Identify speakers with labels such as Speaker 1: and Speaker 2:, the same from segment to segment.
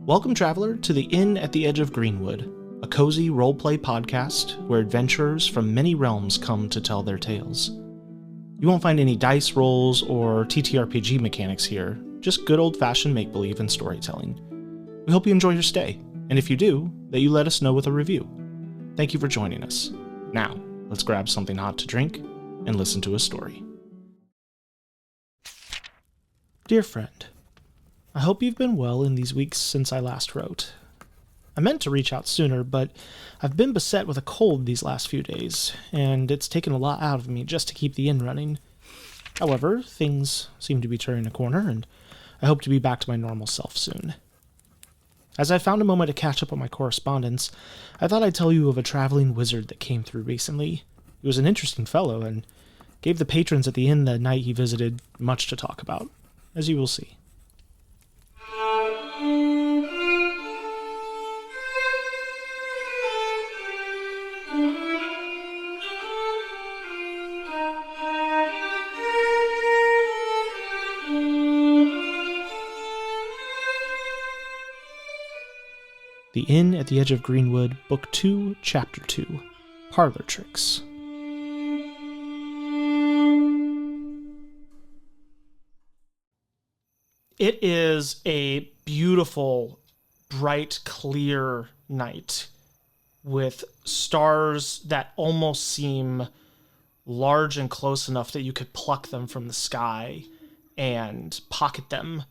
Speaker 1: Welcome, traveler, to the Inn at the Edge of Greenwood, a cozy roleplay podcast where adventurers from many realms come to tell their tales. You won't find any dice rolls or TTRPG mechanics here, just good old-fashioned make-believe and storytelling. We hope you enjoy your stay, and if you do, that you let us know with a review. Thank you for joining us. Now, let's grab something hot to drink and listen to a story. Dear friend, I hope you've been well in these weeks since I last wrote. I meant to reach out sooner, but I've been beset with a cold these last few days, and it's taken a lot out of me just to keep the inn running. However, things seem to be turning a corner, and I hope to be back to my normal self soon. As I found a moment to catch up on my correspondence, I thought I'd tell you of a traveling wizard that came through recently. He was an interesting fellow, and gave the patrons at the inn the night he visited much to talk about, as you will see. The Inn at the Edge of Greenwood, Book 2, Chapter 2, Parlor Tricks. It is a beautiful, bright, clear night with stars that almost seem large and close enough that you could pluck them from the sky and pocket them,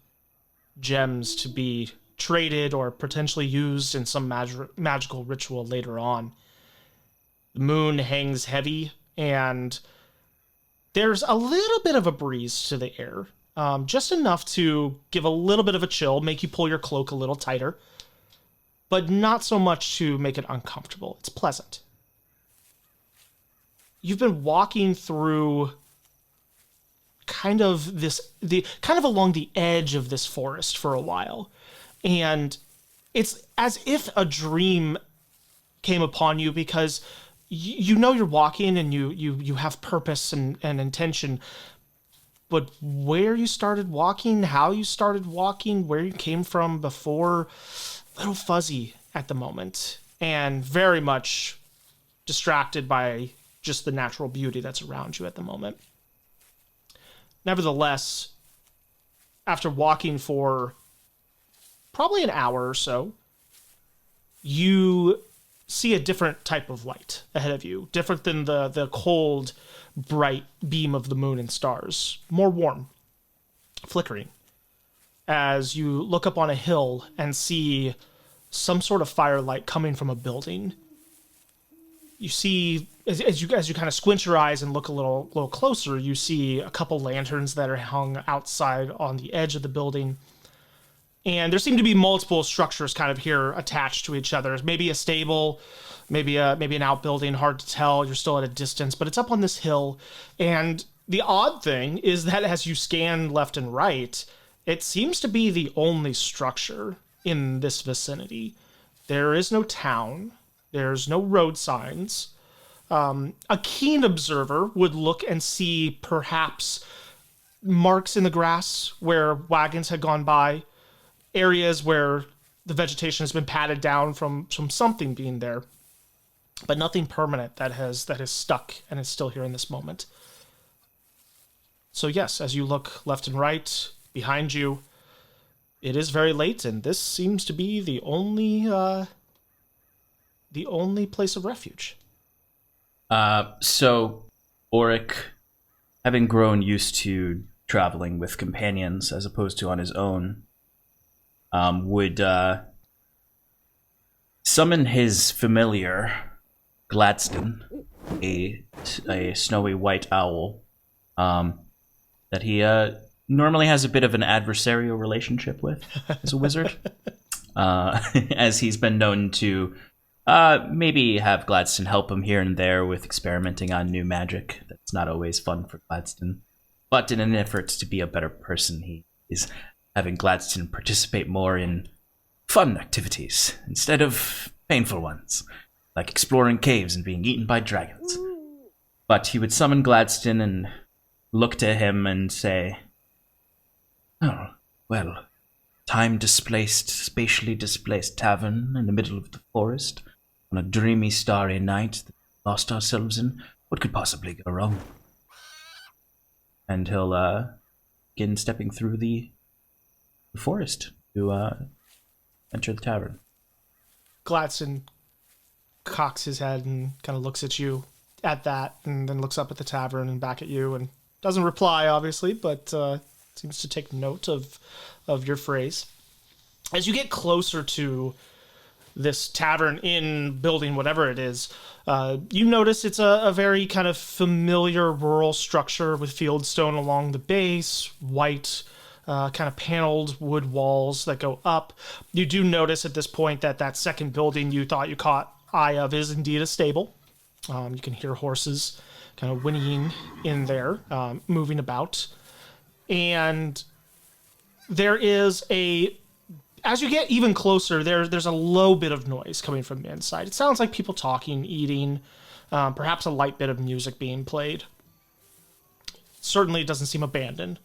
Speaker 1: gems to be traded or potentially used in some magical ritual later on. The moon hangs heavy, and there's a little bit of a breeze to the air, just enough to give a little bit of a chill, make you pull your cloak a little tighter, but not so much to make it uncomfortable. It's pleasant. You've been walking through kind of along the edge of this forest for a while. And it's as if a dream came upon you, because you know you're walking and you have purpose and intention, but where you started walking, how you started walking, where you came from before, a little fuzzy at the moment, and very much distracted by just the natural beauty that's around you at the moment. Nevertheless, after walking for probably an hour or so, you see a different type of light ahead of you, different than the cold, bright beam of the moon and stars, more warm, flickering, as you look up on a hill and see some sort of firelight coming from a building. You see, as you kind of squint your eyes and look a little closer, you see a couple lanterns that are hung outside on the edge of the building. And there seem to be multiple structures kind of here attached to each other. Maybe a stable, maybe an outbuilding, hard to tell. You're still at a distance, but it's up on this hill. And the odd thing is that as you scan left and right, it seems to be the only structure in this vicinity. There is no town. There's no road signs. A keen observer would look and see perhaps marks in the grass where wagons had gone by, areas where the vegetation has been patted down from something being there, but nothing permanent that has stuck and is still here in this moment. So yes, as you look left and right, behind you, it is very late, and this seems to be the only place of refuge.
Speaker 2: So Auric, having grown used to traveling with companions as opposed to on his own, would summon his familiar, Gladstone, a snowy white owl, that he normally has a bit of an adversarial relationship with as a wizard, as he's been known to maybe have Gladstone help him here and there with experimenting on new magic. That's not always fun for Gladstone, but in an effort to be a better person, he is having Gladstone participate more in fun activities instead of painful ones, like exploring caves and being eaten by dragons. But he would summon Gladstone and look to him and say, "Oh, well, time-displaced, spatially displaced tavern in the middle of the forest on a dreamy, starry night that we lost ourselves in. What could possibly go wrong? And he'll begin stepping through the forest to enter the tavern.
Speaker 1: Gladstone cocks his head and kind of looks at you at that, and then looks up at the tavern and back at you, and doesn't reply, obviously, but seems to take note of your phrase. As you get closer to this tavern, inn, building, whatever it is, you notice it's a very kind of familiar rural structure with fieldstone along the base, white kind of paneled wood walls that go up. You do notice at this point that second building you thought you caught eye of is indeed a stable. You can hear horses kind of whinnying in there, moving about. And there is as you get even closer, there's a low bit of noise coming from the inside. It sounds like people talking, eating, perhaps a light bit of music being played. Certainly it doesn't seem abandoned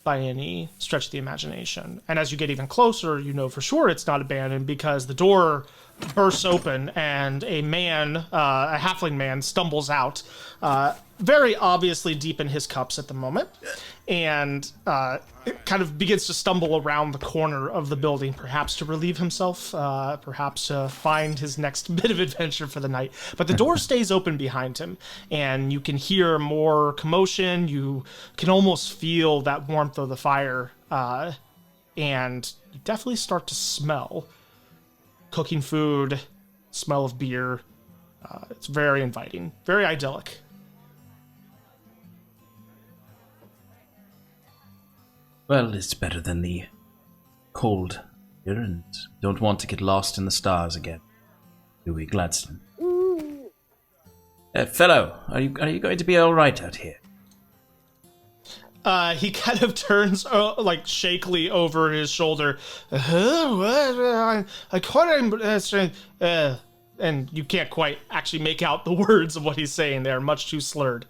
Speaker 1: by any stretch of the imagination. And as you get even closer, you know for sure it's not abandoned, because the door bursts open and a man, a halfling man, stumbles out, very obviously deep in his cups at the moment, and kind of begins to stumble around the corner of the building, perhaps to relieve himself, perhaps to find his next bit of adventure for the night. But the door stays open behind him, and you can hear more commotion. You can almost feel that warmth of the fire, and you definitely start to smell cooking food, smell of beer. It's very inviting, very idyllic.
Speaker 2: Well, it's better than the cold here, and don't want to get lost in the stars again, do we, Gladstone? Fellow, are you going to be all right out here?
Speaker 1: He kind of turns like shakily over his shoulder. I quite and you can't quite actually make out the words of what he's saying. They're much too slurred.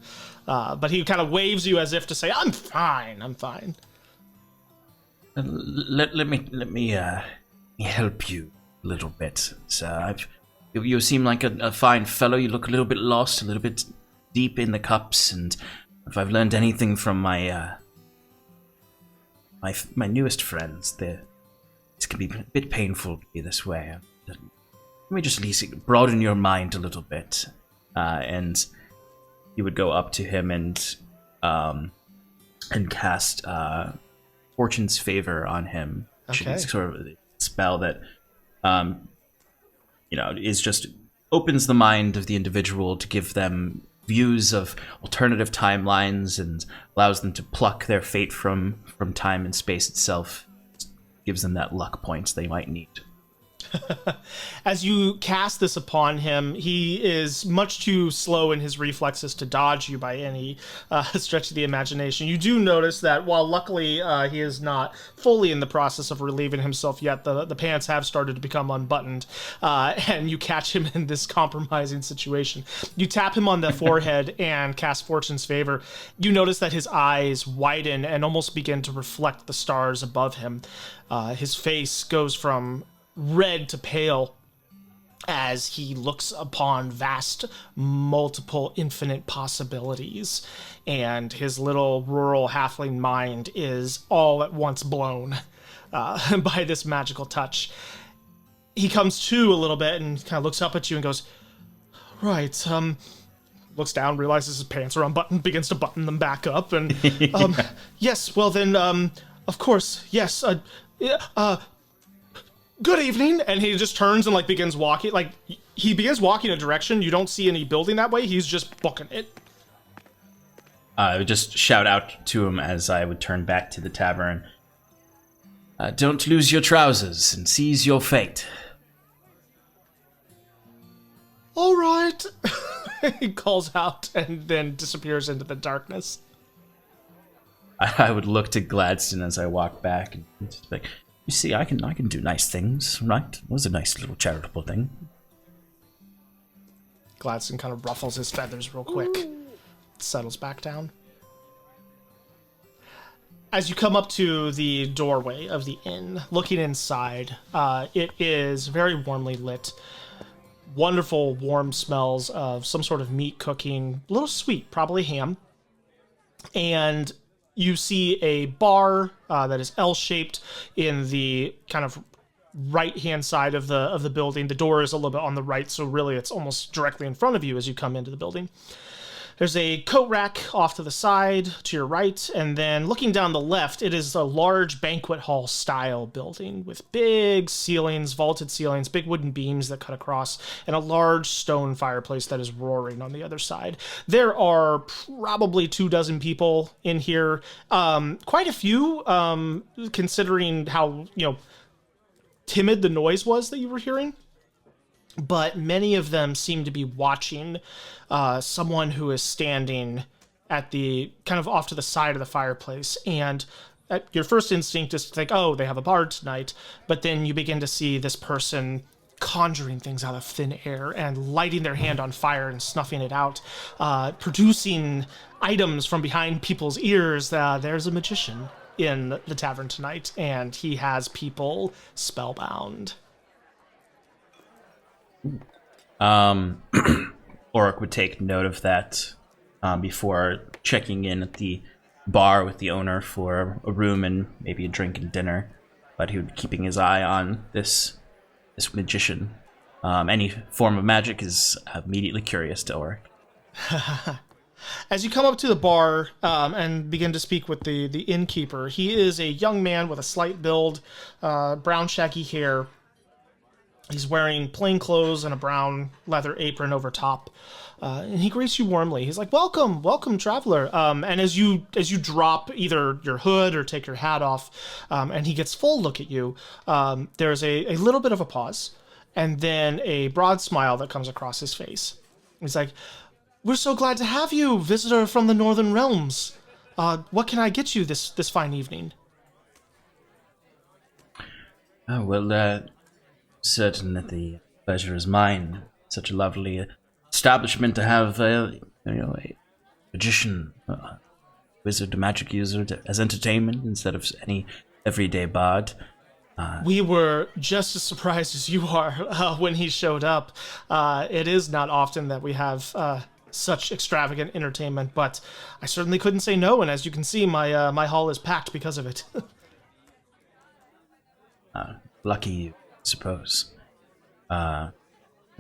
Speaker 1: But he kind of waves you as if to say, "I'm fine. I'm fine."
Speaker 2: Let me help you a little bit, sir. You seem like a fine fellow. You look a little bit lost, a little bit deep in the cups, and if I've learned anything from my my newest friends, it can be a bit painful to be this way. Let me just at least broaden your mind a little bit, and you would go up to him and cast Fortune's Favor on him.
Speaker 1: Okay.
Speaker 2: It's sort of a spell that, is just opens the mind of the individual to give them views of alternative timelines and allows them to pluck their fate from time and space itself. Gives them that luck points they might need.
Speaker 1: As you cast this upon him, he is much too slow in his reflexes to dodge you by any stretch of the imagination. You do notice that while luckily he is not fully in the process of relieving himself yet, the pants have started to become unbuttoned, and you catch him in this compromising situation. You tap him on the forehead and cast Fortune's Favor. You notice that his eyes widen and almost begin to reflect the stars above him. His face goes from red to pale as he looks upon vast, multiple, infinite possibilities, and his little rural halfling mind is all at once blown by this magical touch. He comes to a little bit and kind of looks up at you and goes, "Right, looks down, realizes his pants are unbuttoned, begins to button them back up, and, yes, well then, of course, yes, good evening," and he just turns and begins walking. He begins walking a direction. You don't see any building that way. He's just booking it.
Speaker 2: I would just shout out to him as I would turn back to the tavern. Don't lose your trousers and seize your fate.
Speaker 1: All right. He calls out and then disappears into the darkness.
Speaker 2: I would look to Gladstone as I walk back and just like, you see, I can do nice things, right? It was a nice little charitable thing.
Speaker 1: Gladstone kind of ruffles his feathers real quick. Settles back down. As you come up to the doorway of the inn, looking inside, it is very warmly lit. Wonderful warm smells of some sort of meat cooking, a little sweet, probably ham. And you see a bar that is L-shaped in the kind of right-hand side of the building. The door is a little bit on the right, so really it's almost directly in front of you as you come into the building. There's a coat rack off to the side, to your right, and then looking down the left, it is a large banquet hall style building with big ceilings, vaulted ceilings, big wooden beams that cut across, and a large stone fireplace that is roaring on the other side. There are probably 24 people in here, quite a few, considering how, timid the noise was that you were hearing. But many of them seem to be watching someone who is standing at the kind of off to the side of the fireplace. And your first instinct is to think, oh, they have a bard tonight. But then you begin to see this person conjuring things out of thin air and lighting their hand on fire and snuffing it out, producing items from behind people's ears. There's a magician in the tavern tonight, and he has people spellbound.
Speaker 2: Auric would take note of that before checking in at the bar with the owner for a room and maybe a drink and dinner. But he would be keeping his eye on this magician. Any form of magic is immediately curious to Auric.
Speaker 1: As you come up to the bar and begin to speak with the innkeeper, he is a young man with a slight build, brown shaggy hair. He's wearing plain clothes and a brown leather apron over top. And he greets you warmly. He's like, welcome, traveler. And as you drop either your hood or take your hat off, and he gets full look at you, there's a little bit of a pause, and then a broad smile that comes across his face. He's like, we're so glad to have you, visitor from the Northern Realms. What can I get you this fine evening?
Speaker 2: Oh, well, certain that the pleasure is mine. Such a lovely establishment to have a magician, wizard, a magic user as entertainment instead of any everyday bard.
Speaker 1: We were just as surprised as you are when he showed up. It is not often that we have such extravagant entertainment, but I certainly couldn't say no, and as you can see, my hall is packed because of it.
Speaker 2: Lucky you. Suppose.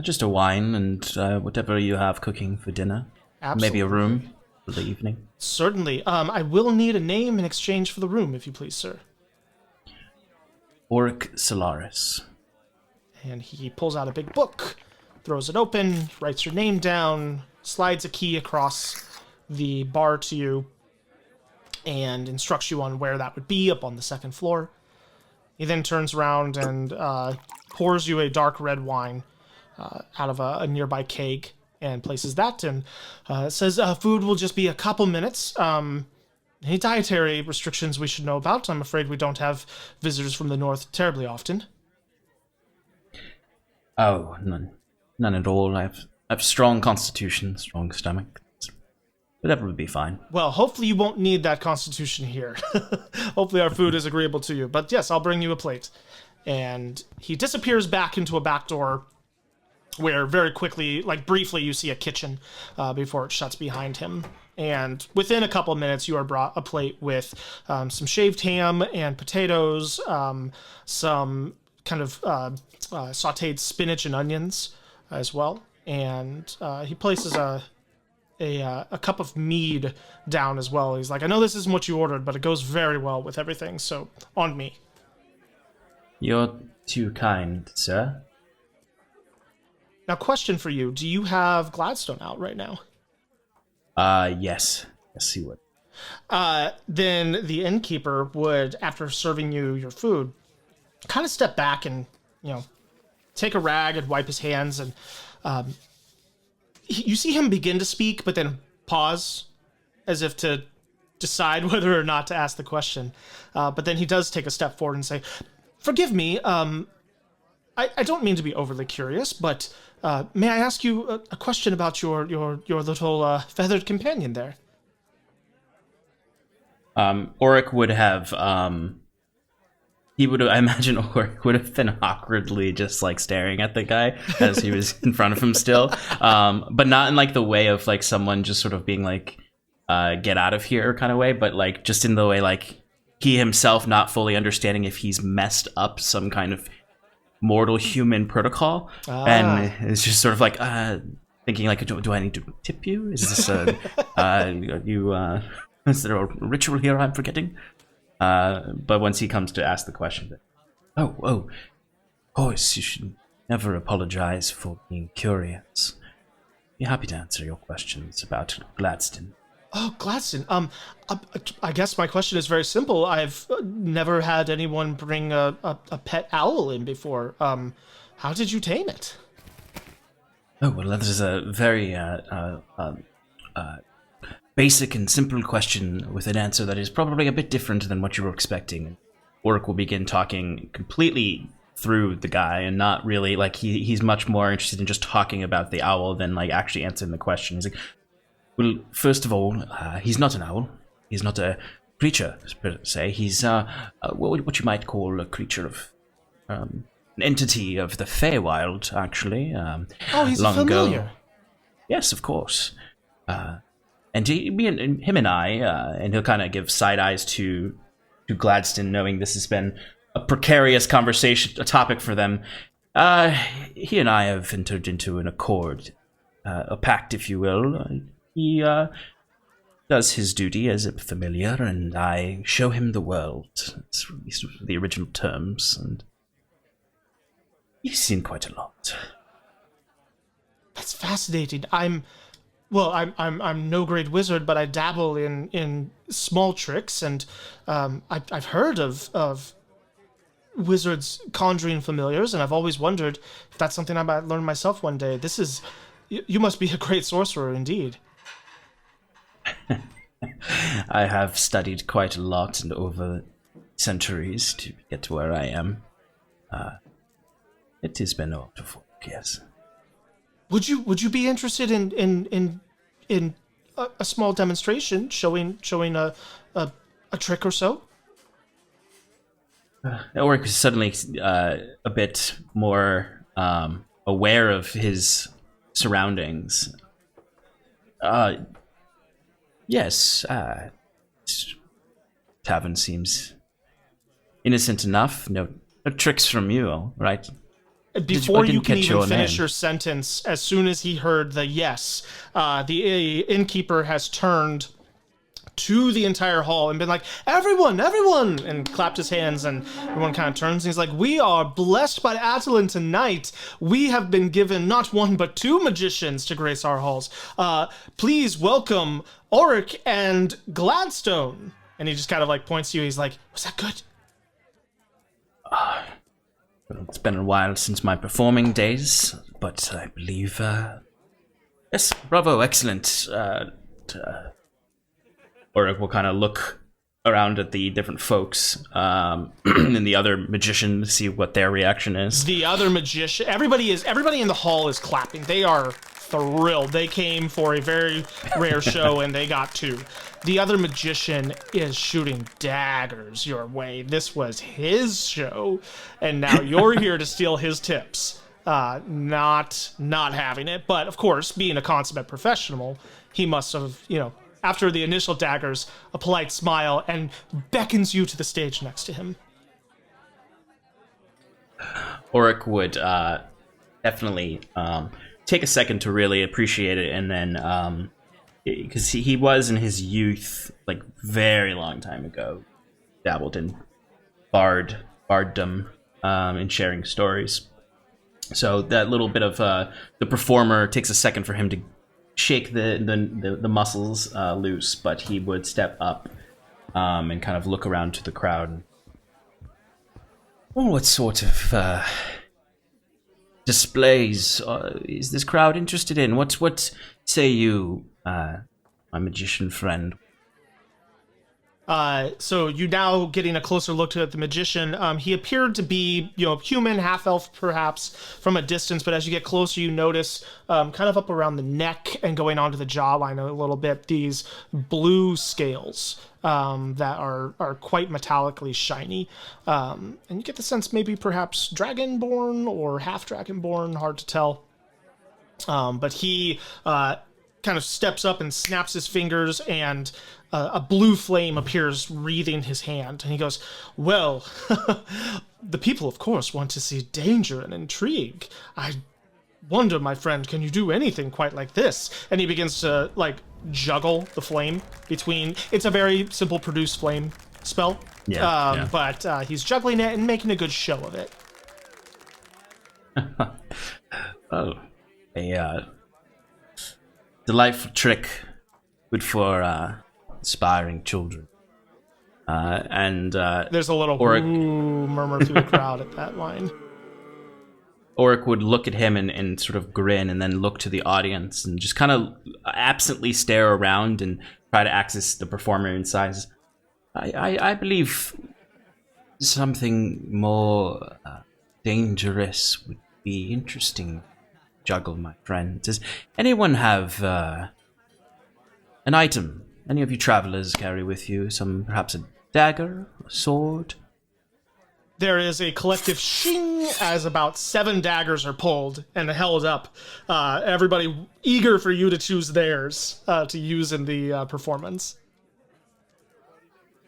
Speaker 2: Just a wine and whatever you have cooking for dinner.
Speaker 1: Absolutely.
Speaker 2: Maybe a room for the evening.
Speaker 1: Certainly. I will need a name in exchange for the room, if you please, sir.
Speaker 2: Auric Solaris.
Speaker 1: And he pulls out a big book, throws it open, writes your name down, slides a key across the bar to you, and instructs you on where that would be up on the second floor. He then turns around and pours you a dark red wine out of a nearby keg and places that in. Says food will just be a couple minutes. Any dietary restrictions we should know about? I'm afraid we don't have visitors from the north terribly often.
Speaker 2: Oh, none at all. I have strong constitution, strong stomach. Whatever would be fine.
Speaker 1: Well, hopefully you won't need that constitution here. Hopefully our food is agreeable to you. But yes, I'll bring you a plate. And he disappears back into a back door where very quickly, like briefly, you see a kitchen before it shuts behind him. And within a couple of minutes, you are brought a plate with some shaved ham and potatoes, some kind of sautéed spinach and onions as well. And he places a cup of mead down as well. He's like, I know this isn't what you ordered, but it goes very well with everything, so on me.
Speaker 2: You're too kind, sir.
Speaker 1: Now, question for you. Do you have Gladstone out right now?
Speaker 2: Yes. Yes, he would.
Speaker 1: Then the innkeeper would, after serving you your food, kind of step back and, take a rag and wipe his hands, and you see him begin to speak, but then pause, as if to decide whether or not to ask the question. But then he does take a step forward and say, forgive me, I don't mean to be overly curious, but may I ask you a question about your little feathered companion there?
Speaker 2: Auric would have, I imagine Auric would have been awkwardly just like staring at the guy as he was in front of him still. But not in like the way of like someone just sort of being like, get out of here kind of way, but like just in the way like he himself not fully understanding if he's messed up some kind of mortal human protocol. And it's just sort of like, thinking like, do I need to tip you? Is this, is there a ritual here I'm forgetting? But once he comes to ask the question, of course, you should never apologize for being curious. Be happy to answer your questions about Gladstone.
Speaker 1: Oh, Gladstone. I guess my question is very simple. I've never had anyone bring a pet owl in before. How did you tame it?
Speaker 2: Oh, well, that is a very basic and simple question with an answer that is probably a bit different than what you were expecting. Auric will begin talking completely through the guy and not really, like, he's much more interested in just talking about the owl than, like, actually answering the question. He's like, well, first of all, he's not an owl. He's not a creature, per se. He's what you might call a creature of... an entity of the Feywild, actually.
Speaker 1: He's long familiar. Ago.
Speaker 2: Yes, of course. And him and I, and he'll kind of give side eyes to Gladstone, knowing this has been a precarious conversation, a topic for them. He and I have entered into an accord, a pact, if you will. He does his duty as a familiar, and I show him the world. It's the original terms, and he's seen quite a lot.
Speaker 1: That's fascinating. I'm no great wizard, but I dabble in small tricks, and I've heard of wizards conjuring familiars, and I've always wondered if that's something I might learn myself one day. You must be a great sorcerer indeed.
Speaker 2: I have studied quite a lot and over centuries to get to where I am. It has been a lot of work, yes.
Speaker 1: Would you be interested in a small demonstration showing a trick or so?
Speaker 2: Auric is suddenly a bit more aware of his surroundings. Yes, this tavern seems innocent enough. No tricks from you, right?
Speaker 1: Before you can even finish your sentence, as soon as he heard the yes, the innkeeper has turned to the entire hall and been like, everyone, and clapped his hands, and everyone kind of turns, and he's like, we are blessed by Attilan tonight. We have been given not one but two magicians to grace our halls. Please welcome Auric and Gladstone. And he just kind of like points to you. He's like, was that good?
Speaker 2: It's been a while since my performing days, but I believe, yes, bravo, excellent. Auric will kind of look around at the different folks and the other magician to see what their reaction is.
Speaker 1: The other magician, everybody in the hall is clapping. They are thrilled. They came for a very rare show and they got two. The other magician is shooting daggers your way. This was his show, and now you're here to steal his tips. Not having it, but of course, being a consummate professional, he must have, after the initial daggers, a polite smile, and beckons you to the stage next to him.
Speaker 2: Auric would definitely take a second to really appreciate it, and then, because he was in his youth, like very long time ago, dabbled in barddom, in sharing stories. So that little bit of the performer takes a second for him to shake the muscles loose, but he would step up and kind of look around to the crowd. Well, what sort of displays is this crowd interested in? What say you, my magician friend?
Speaker 1: So you now getting a closer look at the magician. He appeared to be, human, half elf perhaps from a distance, but as you get closer, you notice kind of up around the neck and going onto the jawline a little bit, these blue scales that are quite metallically shiny. And you get the sense maybe perhaps dragonborn or half dragonborn, hard to tell. But he kind of steps up and snaps his fingers, and a blue flame appears wreathing his hand. And he goes, well, the people, of course, want to see danger and intrigue. I wonder, my friend, can you do anything quite like this? And he begins to, juggle the flame between... It's a very simple produce flame spell.
Speaker 2: Yeah.
Speaker 1: But he's juggling it and making a good show of it.
Speaker 2: Oh. A delightful trick. Good for aspiring children. And
Speaker 1: there's a little
Speaker 2: Auric,
Speaker 1: ooh murmur through the crowd at that line.
Speaker 2: Auric would look at him and sort of grin, and then look to the audience and just kind of absently stare around and try to access the performer inside. I believe something more dangerous would be interesting. Juggle, my friend. Does anyone have an item any of you travelers carry with you? Perhaps a dagger, a sword?
Speaker 1: There is a collective shing as about 7 daggers are pulled and held up. Everybody eager for you to choose theirs to use in the performance.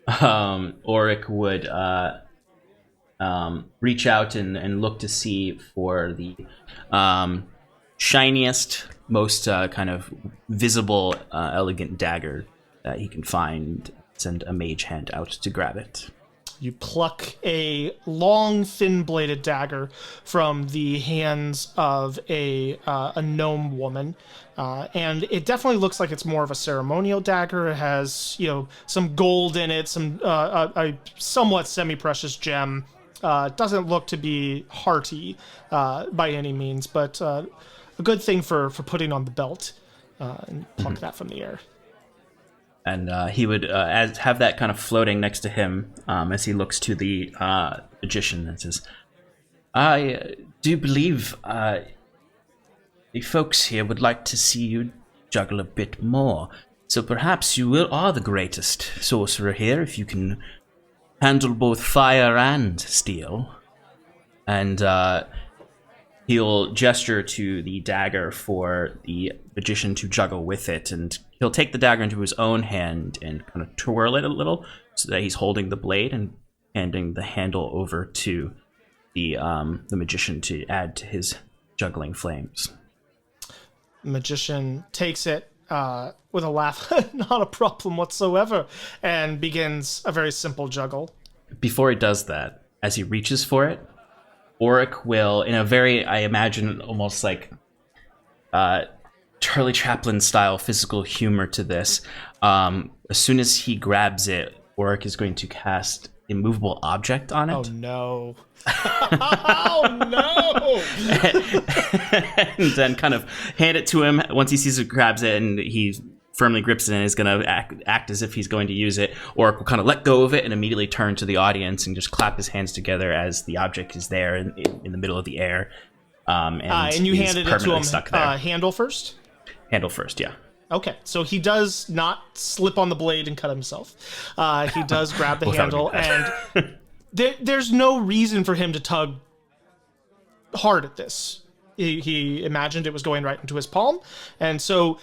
Speaker 2: Auric would reach out and look to see for the shiniest, most kind of visible, elegant dagger that he can find. Send a mage hand out to grab it.
Speaker 1: You pluck a long, thin-bladed dagger from the hands of a gnome woman, and it definitely looks like it's more of a ceremonial dagger. It has, some gold in it, some a somewhat semi-precious gem. Doesn't look to be hearty by any means, but a good thing for putting on the belt, and pluck that from the air.
Speaker 2: And he would have that kind of floating next to him as he looks to the magician and says, I do believe the folks here would like to see you juggle a bit more. So perhaps you are the greatest sorcerer here if you can handle both fire and steel. And he'll gesture to the dagger for the magician to juggle with it, and he'll take the dagger into his own hand and kind of twirl it a little so that he's holding the blade and handing the handle over to the magician to add to his juggling flames.
Speaker 1: The magician takes it with a laugh, not a problem whatsoever, and begins a very simple juggle. Before
Speaker 2: he does that, as he reaches for it, Auric will, in a very, I imagine, almost like Charlie Chaplin-style physical humor to this, as soon as he grabs it, Auric is going to cast Immovable Object on it.
Speaker 1: Oh, no. Oh, no!
Speaker 2: And then kind of hand it to him once he sees it, grabs it, and he firmly grips it and is going to act as if he's going to use it. Auric will kind of let go of it and immediately turn to the audience and just clap his hands together as the object is there in the middle of the air. And
Speaker 1: you handed it to him
Speaker 2: stuck there.
Speaker 1: Handle first?
Speaker 2: Handle first, yeah.
Speaker 1: Okay, so he does not slip on the blade and cut himself. He does grab the handle, and there's no reason for him to tug hard at this. He imagined it was going right into his palm, and so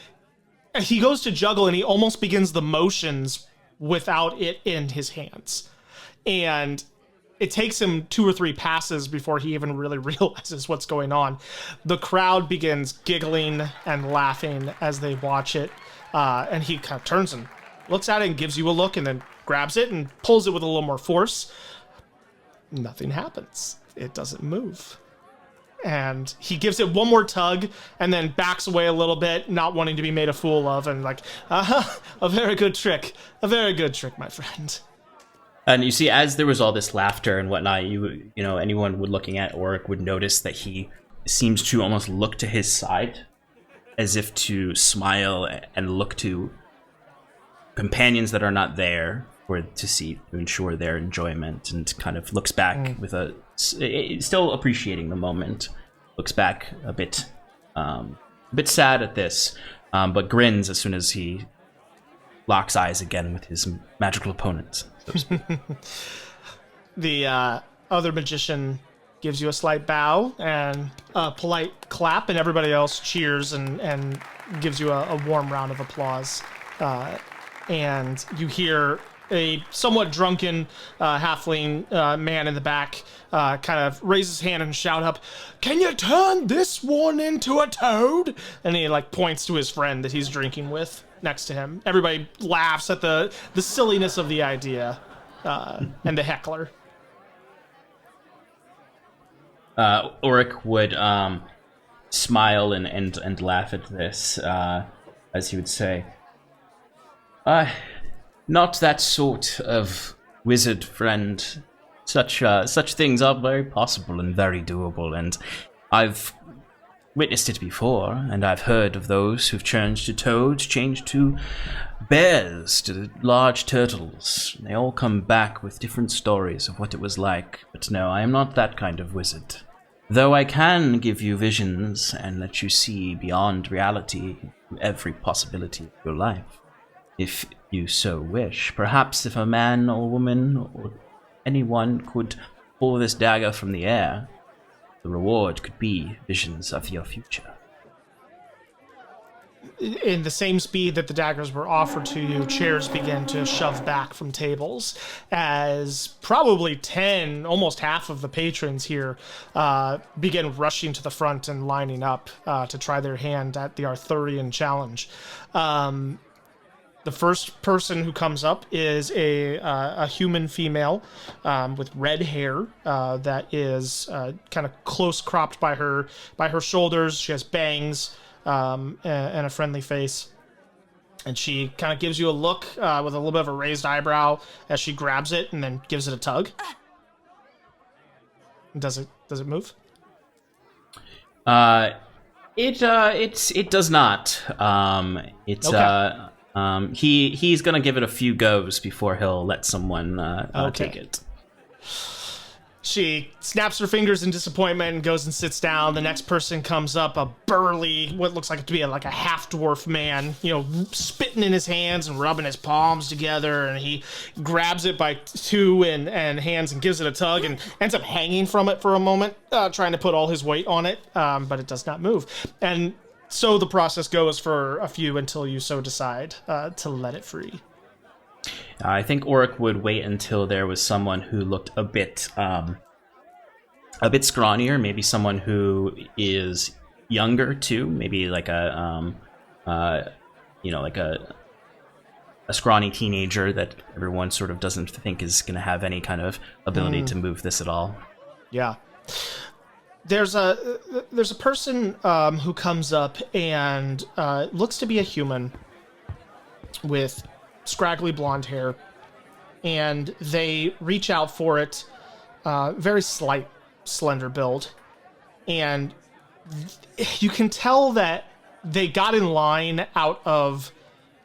Speaker 1: he goes to juggle, and he almost begins the motions without it in his hands. And it takes him 2 or 3 passes before he even really realizes what's going on. The crowd begins giggling and laughing as they watch it. And he kind of turns and looks at it and gives you a look and then grabs it and pulls it with a little more force. Nothing happens. It doesn't move. And he gives it one more tug and then backs away a little bit, not wanting to be made a fool of, and like, a very good trick. A very good trick, my friend.
Speaker 2: And you see, as there was all this laughter and whatnot, you know, anyone would looking at Auric would notice that he seems to almost look to his side, as if to smile and look to companions that are not there, to ensure their enjoyment, and kind of looks back with still appreciating the moment. Looks back a bit sad at this, but grins as soon as he locks eyes again with his magical opponent. So to speak.
Speaker 1: The other magician gives you a slight bow and a polite clap, and everybody else cheers and gives you a warm round of applause. And you hear a somewhat drunken halfling man in the back kind of raise his hand and shout up, "Can you turn this one into a toad?" And he like points to his friend that he's drinking with next to him. Everybody laughs at the silliness of the idea and the heckler.
Speaker 2: Auric would smile and laugh at this, as he would say, "Not that sort of wizard, friend. Such things are very possible and very doable, and I've witnessed it before, and I've heard of those who've changed to toads, changed to bears, to large turtles. They all come back with different stories of what it was like, but no, I am not that kind of wizard. Though I can give you visions and let you see beyond reality every possibility of your life, if you so wish. Perhaps if a man or woman or anyone could pull this dagger from the air, the reward could be visions of your future."
Speaker 1: In the same speed that the daggers were offered to you, chairs began to shove back from tables as probably 10, almost half of the patrons here began rushing to the front and lining up to try their hand at the Arthurian challenge. The first person who comes up is a human female with red hair that is kind of close cropped by her shoulders. She has bangs and a friendly face. And she kind of gives you a look with a little bit of a raised eyebrow as she grabs it and then gives it a tug. Does it move?
Speaker 2: It does not. Okay. He's gonna give it a few goes before he'll let someone take it.
Speaker 1: She snaps her fingers in disappointment and goes and sits down. The next person comes up, a burly, what looks like to be like a half-dwarf man, spitting in his hands and rubbing his palms together, and he grabs it by two and hands and gives it a tug and ends up hanging from it for a moment, trying to put all his weight on it, but it does not move. And so the process goes for a few until you so decide to let it free.
Speaker 2: I think Auric would wait until there was someone who looked a bit scrawnier, maybe someone who is younger too, maybe like a scrawny teenager that everyone sort of doesn't think is going to have any kind of ability to move this at all.
Speaker 1: Yeah. There's a person who comes up and looks to be a human with scraggly blonde hair, and they reach out for it, very slight, slender build, and you can tell that they got in line out of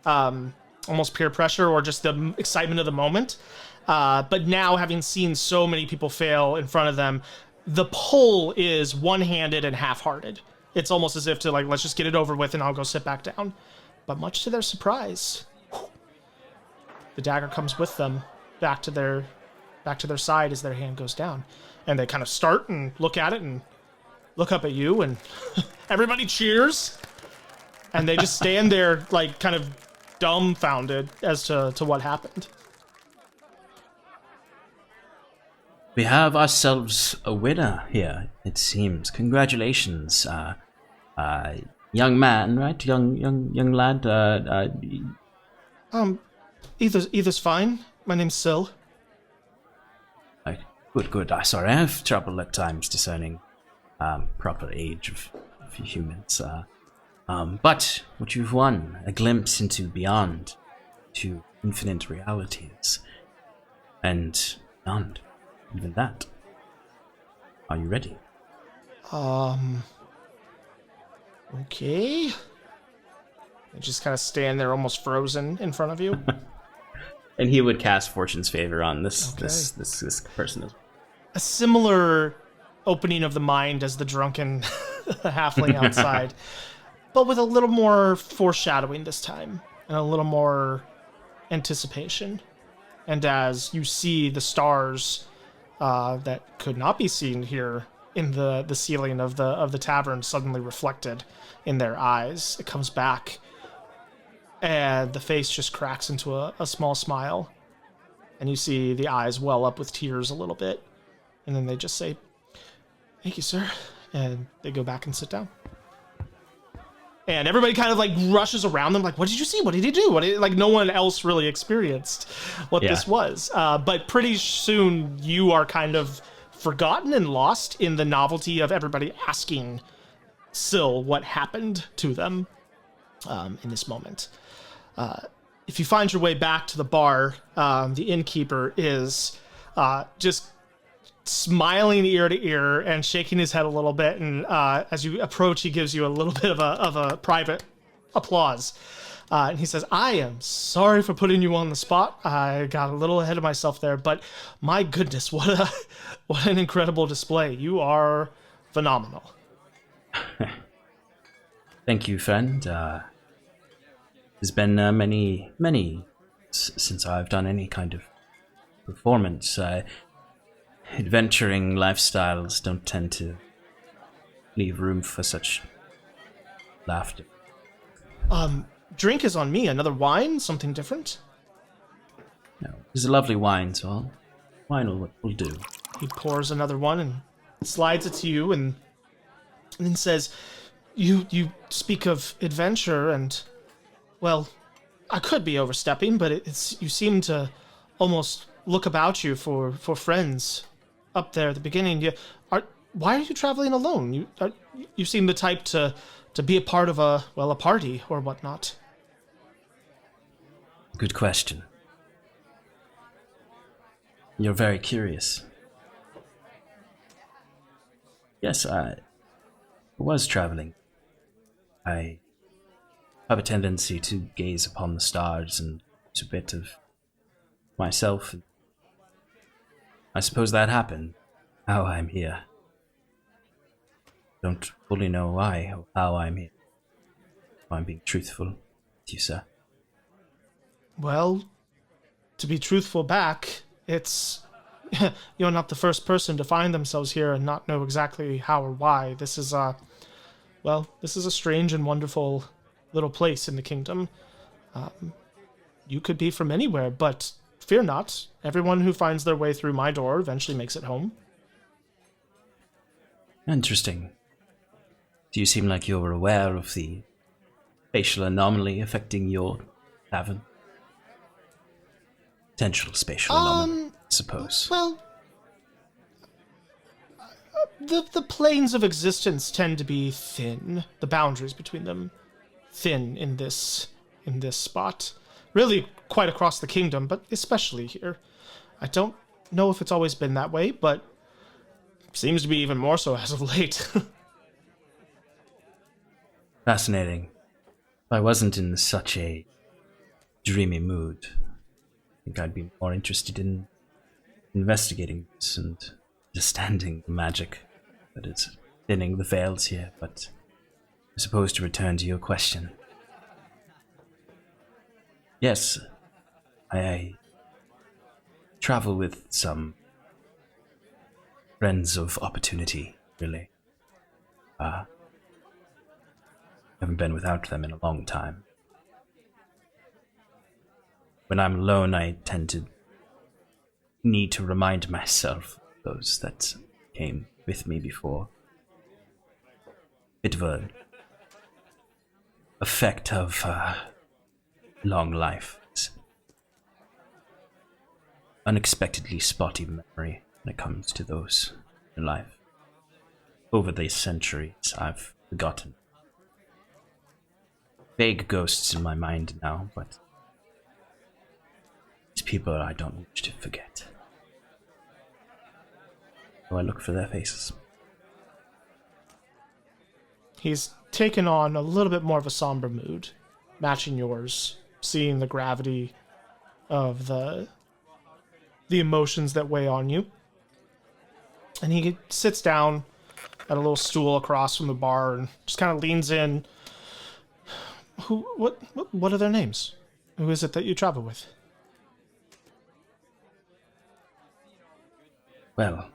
Speaker 1: almost peer pressure or just the excitement of the moment, but now having seen so many people fail in front of them, the pull is one-handed and half-hearted. It's almost as if to like, let's just get it over with and I'll go sit back down. But much to their surprise, the dagger comes with them back to their side as their hand goes down. And they kind of start and look at it and look up at you, and everybody cheers. And they just stand there like kind of dumbfounded as to what happened.
Speaker 2: We have ourselves a winner here, it seems. Congratulations, young man, right? Young lad.
Speaker 1: Either's fine. My name's Syl.
Speaker 2: Good. Sorry, I have trouble at times discerning proper age of humans. But what you've won, a glimpse into beyond, to infinite realities, and beyond even that. Are you ready?
Speaker 1: Okay. They just kind of stand there almost frozen in front of you.
Speaker 2: And he would cast Fortune's Favor on this
Speaker 1: Okay.
Speaker 2: this person as well.
Speaker 1: A similar opening of the mind as the drunken halfling outside, but with a little more foreshadowing this time and a little more anticipation. And as you see the stars that could not be seen here in the ceiling of the tavern suddenly reflected in their eyes, it comes back, and the face just cracks into a small smile, and you see the eyes well up with tears a little bit, and then they just say, "Thank you, sir," and they go back and sit down. And everybody kind of like rushes around them, like, "What did you see? What did he do?" Like no one else really experienced what this was. But pretty soon you are kind of forgotten and lost in the novelty of everybody asking Syl what happened to them in this moment. If you find your way back to the bar, the innkeeper is just smiling ear to ear and shaking his head a little bit, and as you approach, he gives you a little bit of a private applause, and he says, "I am sorry for putting you on the spot. I got a little ahead of myself there, but my goodness, what an incredible display! You are phenomenal."
Speaker 2: Thank you, friend. There's been many since I've done any kind of performance. Adventuring lifestyles don't tend to leave room for such laughter.
Speaker 1: Drink is on me. Another wine? Something different?
Speaker 2: No, it's a lovely wine, so wine will do.
Speaker 1: He pours another one and slides it to you, and then says, You speak of adventure, and, well, I could be overstepping, but you seem to almost look about you for friends up there at the beginning. Why are you traveling alone? You seem the type to be a part of a party or whatnot.
Speaker 2: Good question. You're very curious. Yes, I was traveling. I have a tendency to gaze upon the stars and lose a bit of myself. I suppose that happened. How I'm here. Don't fully know why or how I'm here. If I'm being truthful with you, sir.
Speaker 1: Well, to be truthful back, it's... You're not the first person to find themselves here and not know exactly how or why. This is a strange and wonderful little place in the kingdom. You could be from anywhere, but fear not. Everyone who finds their way through my door eventually makes it home.
Speaker 2: Interesting. Do you seem like you're aware of the spatial anomaly affecting your tavern? Potential spatial anomaly, I suppose.
Speaker 1: Well, the planes of existence tend to be thin. The boundaries between them thin in this spot. Really quite across the kingdom, but especially here. I don't know if it's always been that way, but seems to be even more so as of late.
Speaker 2: Fascinating. If I wasn't in such a dreamy mood, I think I'd be more interested in investigating this and understanding the magic that is thinning the veils here, but I suppose to return to your question. Yes, I travel with some friends of opportunity, really. Haven't been without them in a long time. When I'm alone, I tend to need to remind myself of those that came with me before. Bit of a effect of long life. It's unexpectedly spotty memory when it comes to those in life. Over the centuries, I've forgotten. Vague ghosts in my mind now, but these people I don't wish to forget. So I look for their faces.
Speaker 1: He's taken on a little bit more of a somber mood, matching yours, seeing the gravity of the emotions that weigh on you. And he sits down at a little stool across from the bar and just kind of leans in. What are their names? Who is it that you travel with?
Speaker 2: Well,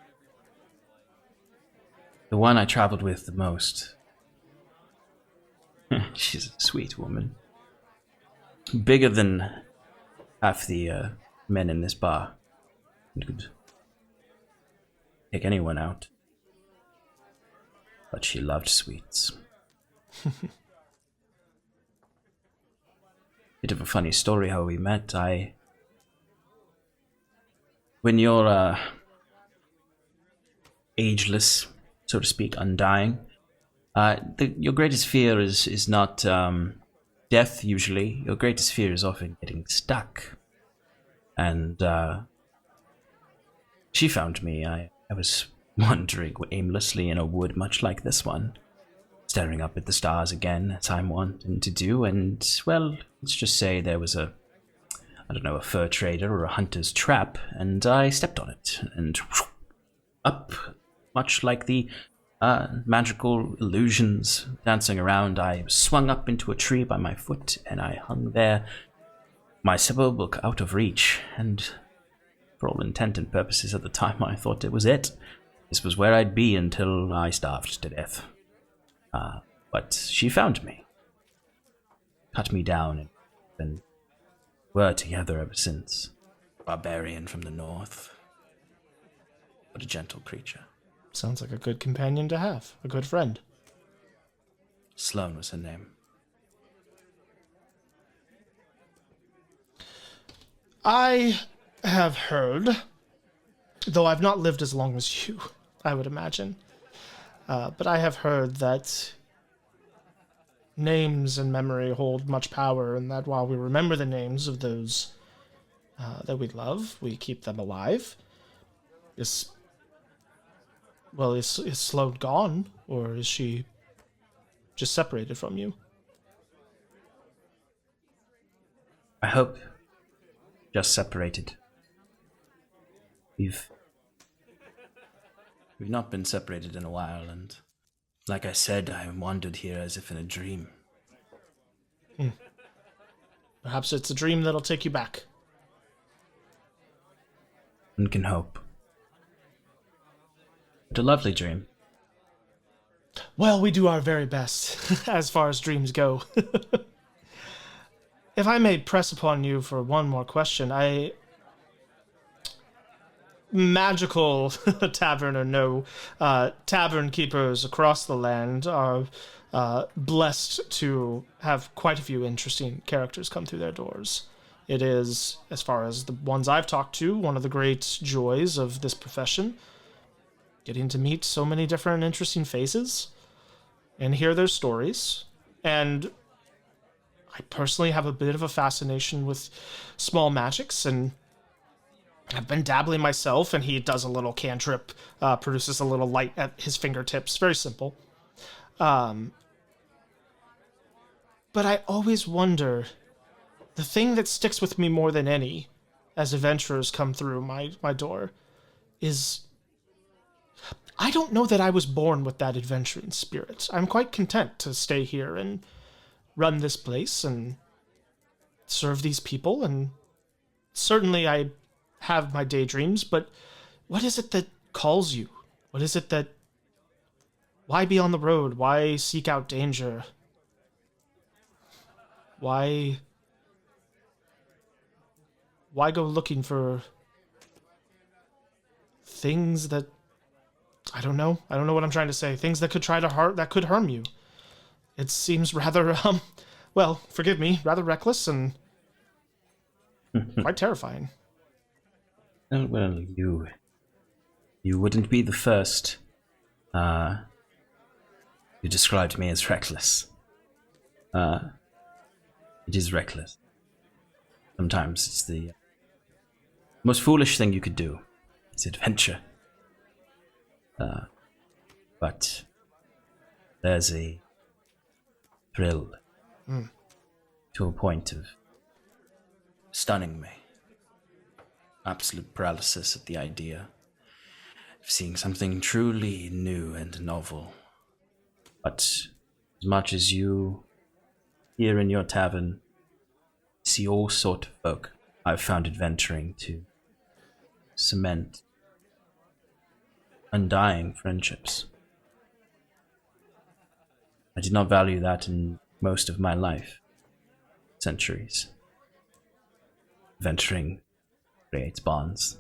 Speaker 2: the one I traveled with the most. She's a sweet woman. Bigger than half the men in this bar. And could take anyone out. But she loved sweets. Bit of a funny story how we met. When you're ageless, so to speak, undying, your greatest fear is not death, usually. Your greatest fear is often getting stuck. And she found me. I was wandering aimlessly in a wood much like this one, staring up at the stars again, as I'm wanting to do, and, well, let's just say there was a fur trader or a hunter's trap, and I stepped on it, and up, much like the magical illusions dancing around, I swung up into a tree by my foot, and I hung there, my book out of reach, and for all intent and purposes at the time, I thought it was it. This was where I'd be until I starved to death. But she found me, cut me down, and we're together ever since. Barbarian from the north. What a gentle creature.
Speaker 1: Sounds like a good companion to have, a good friend.
Speaker 2: Sloane was her name.
Speaker 1: I have heard, though I've not lived as long as you, I would imagine, but I have heard that names and memory hold much power, and that while we remember the names of those that we love, we keep them alive. Is Sloane gone, or is she just separated from you?
Speaker 2: I hope just separated. We've not been separated in a while, and like I said, I wandered here as if in a dream.
Speaker 1: Perhaps it's a dream that'll take you back.
Speaker 2: One can hope. But a lovely dream.
Speaker 1: Well, we do our very best, as far as dreams go. If I may press upon you for one more question, magical tavern or no, tavern keepers across the land are blessed to have quite a few interesting characters come through their doors. It is, as far as the ones I've talked to, one of the great joys of this profession, getting to meet so many different interesting faces and hear their stories. And I personally have a bit of a fascination with small magics, and I've been dabbling myself, and he does a little cantrip, produces a little light at his fingertips. Very simple. But I always wonder, the thing that sticks with me more than any as adventurers come through my door is, I don't know that I was born with that adventuring spirit. I'm quite content to stay here and run this place and serve these people, and certainly I have my daydreams, but what is it that calls you? What is it that... Why be on the road? Why seek out danger? Why go looking for things that... I don't know what I'm trying to say. Things that could harm you. It seems rather, well, forgive me, rather reckless and quite terrifying.
Speaker 2: Well, you wouldn't be the first who described me as reckless. It is reckless. Sometimes it's the most foolish thing you could do. It's adventure. But there's a thrill to a point of stunning me. absolute paralysis at the idea of seeing something truly new and novel. But as much as you, here in your tavern, see all sort of folk, I've found adventuring to cement undying friendships. I did not value that in most of my life. Centuries. Venturing creates bonds.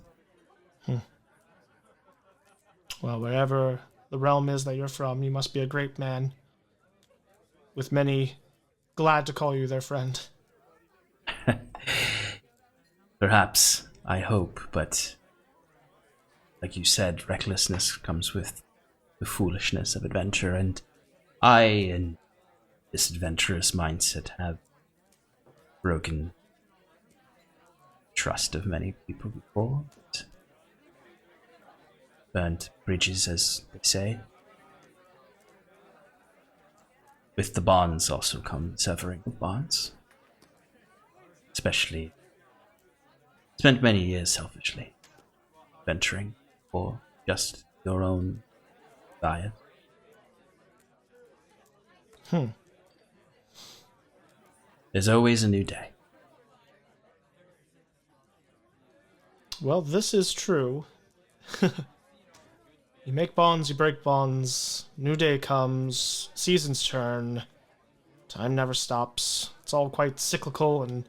Speaker 1: Well, wherever the realm is that you're from, you must be a great man, with many glad to call you their friend.
Speaker 2: Perhaps, I hope, but like you said, recklessness comes with the foolishness of adventure, and I, in this adventurous mindset, have broken trust of many people before. Burnt bridges, as they say. With the bonds also come severing of bonds. Especially, spent many years selfishly venturing for just your own diet. There's always a new day.
Speaker 1: Well, this is true. You make bonds, you break bonds, new day comes, seasons turn, time never stops. It's all quite cyclical, and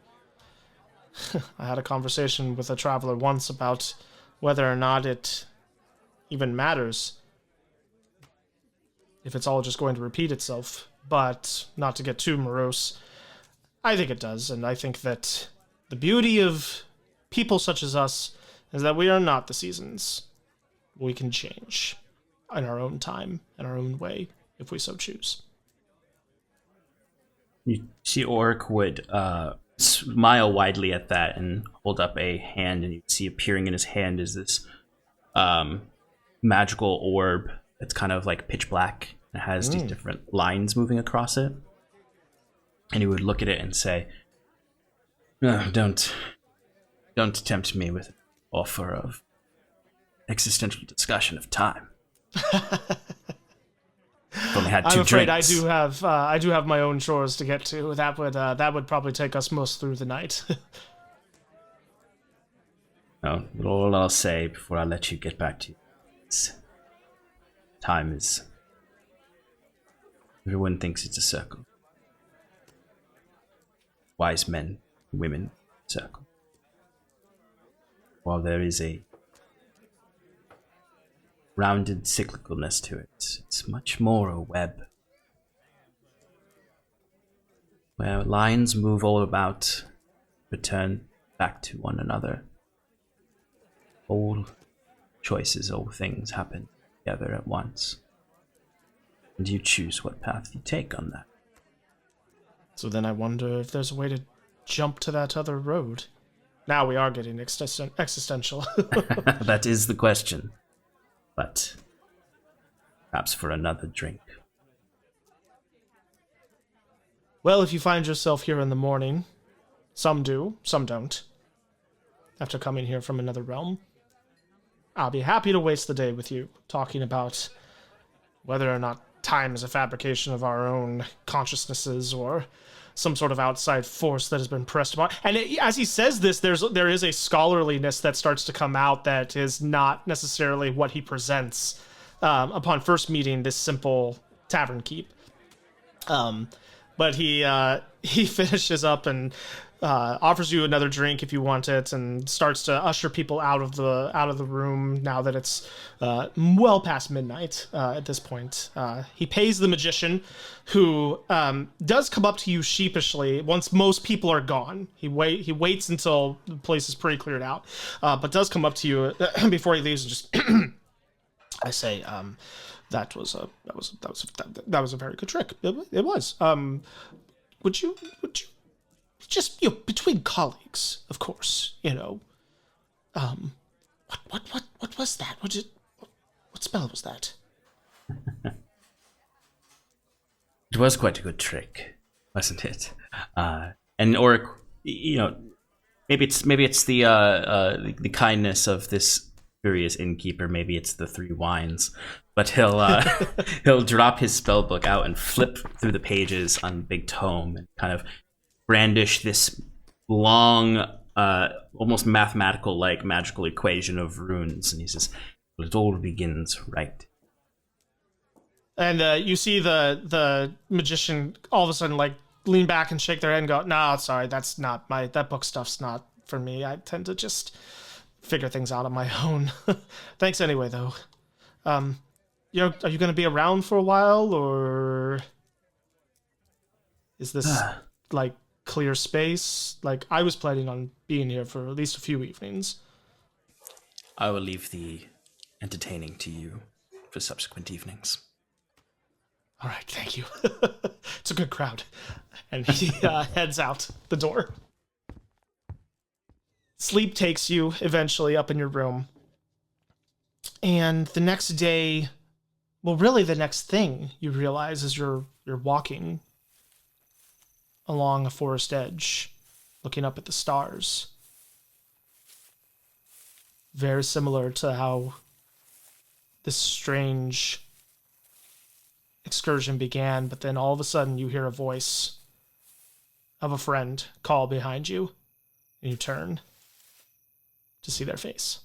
Speaker 1: I had a conversation with a traveler once about whether or not it even matters if it's all just going to repeat itself. But not to get too morose, I think it does, and I think that the beauty of people such as us is that we are not the seasons. We can change in our own time, in our own way, if we so choose.
Speaker 2: You see Auric would smile widely at that and hold up a hand, and you see appearing in his hand is this magical orb that's kind of like pitch black. It has these different lines moving across it. And he would look at it and say, "No, don't tempt me with an offer of existential discussion of time." Only had two
Speaker 1: I'm afraid
Speaker 2: drinks.
Speaker 1: I do have my own chores to get to. That would probably take us most through the night.
Speaker 2: No, all I'll say before I let you get back to you is time is... Everyone thinks it's a circle. Wise men, women, circle. While there is a rounded cyclicalness to it, it's much more a web, where lines move all about, return back to one another. All choices, all things happen together at once. And you choose what path you take on that.
Speaker 1: So then I wonder if there's a way to jump to that other road. Now we are getting existential.
Speaker 2: That is the question. But perhaps for another drink.
Speaker 1: Well, if you find yourself here in the morning, some do, some don't, after coming here from another realm, I'll be happy to waste the day with you, talking about whether or not time is a fabrication of our own consciousnesses or some sort of outside force that has been pressed upon. And as he says this, there is a scholarliness that starts to come out that is not necessarily what he presents upon first meeting this simple tavern keep. But he finishes up and offers you another drink if you want it, and starts to usher people out of the room now that it's well past midnight at this point. He pays the magician, who does come up to you sheepishly once most people are gone. He waits until the place is pretty cleared out, but does come up to you before he leaves and just I say, that was a very good trick. It was. Would you just, between colleagues, of course, what was that? What spell was that?
Speaker 2: It was quite a good trick, wasn't it? And Auric, maybe it's the kindness of this curious innkeeper. Maybe it's the 3 wines. But he'll drop his spell book out and flip through the pages on the big tome and kind of brandish this long, almost mathematical like magical equation of runes, and he says, "Well, it all begins right."
Speaker 1: And you see the magician all of a sudden like lean back and shake their head and go, "No, sorry, that's not that book stuff's not for me. I tend to just figure things out on my own." Thanks anyway, though. Are you going to be around for a while, or is this like clear space? Like, I was planning on being here for at least a few evenings.
Speaker 2: I will leave the entertaining to you for subsequent evenings.
Speaker 1: All right, thank you. It's a good crowd. And he heads out the door. Sleep takes you eventually up in your room. And the next day, well, really the next thing you realize is you're walking along a forest edge, looking up at the stars. Very similar to how this strange excursion began, but then all of a sudden you hear a voice of a friend call behind you, and you turn to see their face.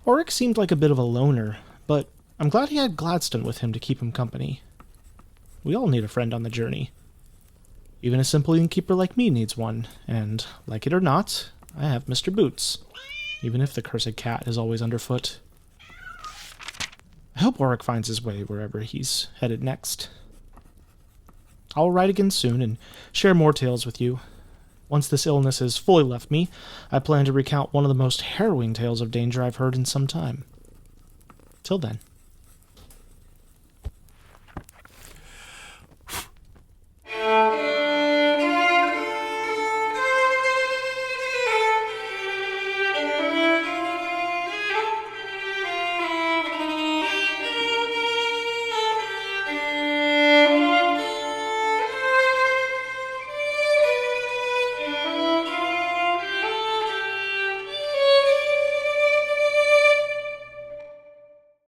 Speaker 1: Auric seemed like a bit of a loner, but I'm glad he had Gladstone with him to keep him company. We all need a friend on the journey. Even a simple innkeeper like me needs one, and, like it or not, I have Mr. Boots, even if the cursed cat is always underfoot. I hope Auric finds his way wherever he's headed next. I'll write again soon and share more tales with you. Once this illness has fully left me, I plan to recount one of the most harrowing tales of danger I've heard in some time. Till then.